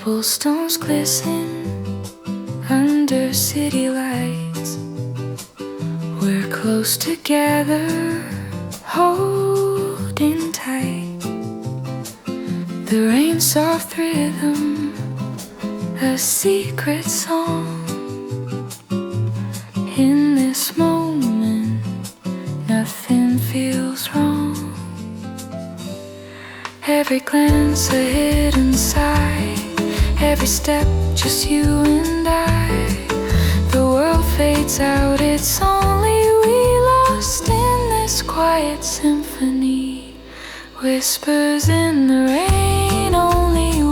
Cobblestones glisten under city lights. We're close together, holding tight. The rain's soft rhythm, a secret song. In this moment, nothing feels wrong. Every glance a hidden sigh, every step just you and I. The world fades out, it's only we lost in this quiet symphony. Whispers in the rain.